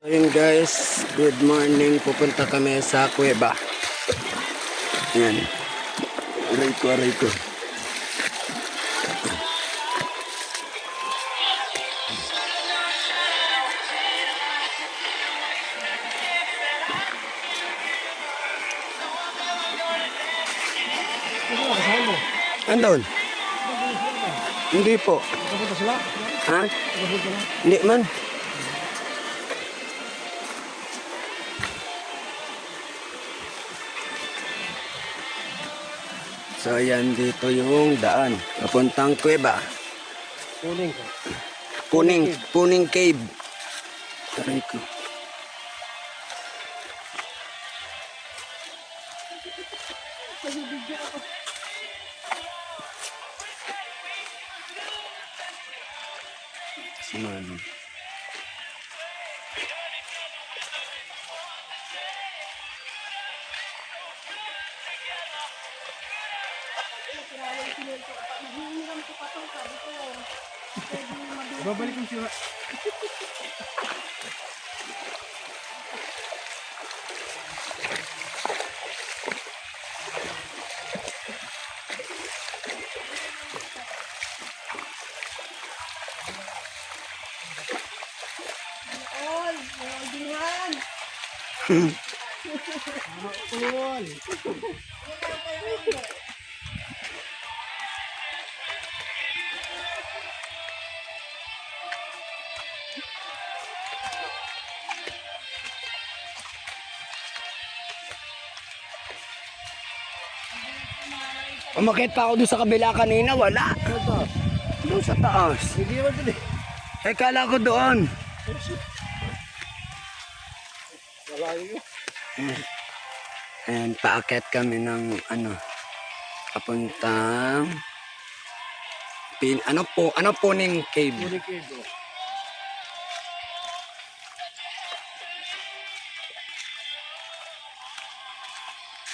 Ayun guys, good morning. Pupunta kami sa kuweba. Yan. Aray ko. Andun? Hindi po. Ha? Hindi man. So ayan, dito yung daan papuntang kuweba. Puning cave. Aray ko. Sumali. Babalik yung sira. Umakit pa ako doon sa kabila kanina, wala. Doon sa taas. Hindi naman dun eh. Eh, kala ko doon. Malayo yun. And paakyat kami ng papuntang Puning cave. Puning cave oh.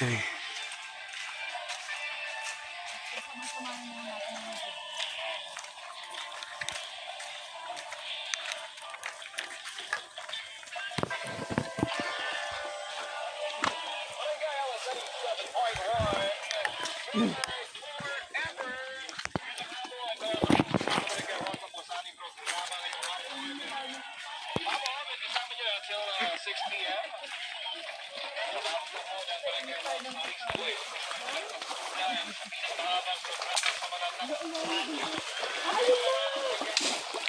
Ay.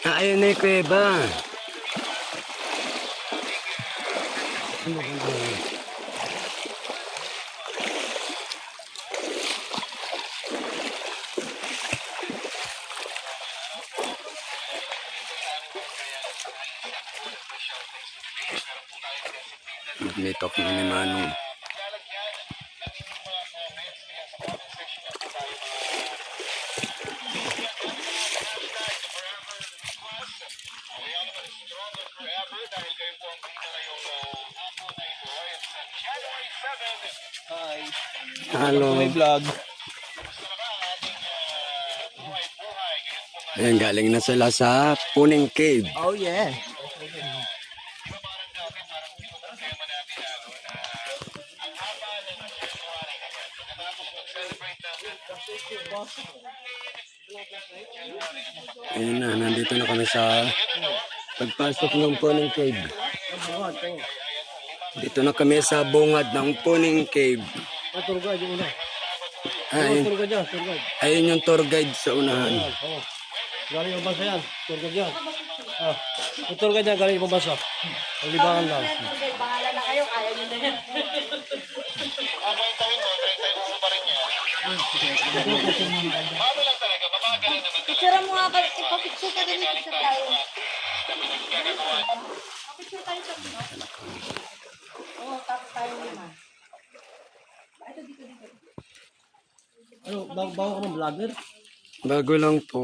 Ayun na yung kuweba. Magnitok na ni Manong. Hi. Hello. May vlog. Ayan, galing na sila sa Puning Cave. Oh yeah. Ayun na, nandito na kami sa pagpasok ng Puning Cave. Dito na kami sa bungad ng Puning Cave. Tour guide yung una. Ayun, Tour guide yan, tour guide. ayun yung tour guide sa unahan. Oo. Galing yung basa yan, tour guide yan. Ah, yung tour guide yan, galing yung basa. Ang libangan lang. Bahala na kayo, kaya nyo na yan. Picture mo nga kayo, ipapicture ka din yung picture tayo. Picture tayo sa mga. Oo, tapos tayo naman. Ito, dito. Ano, bago ka ng vlogger? Bago lang po.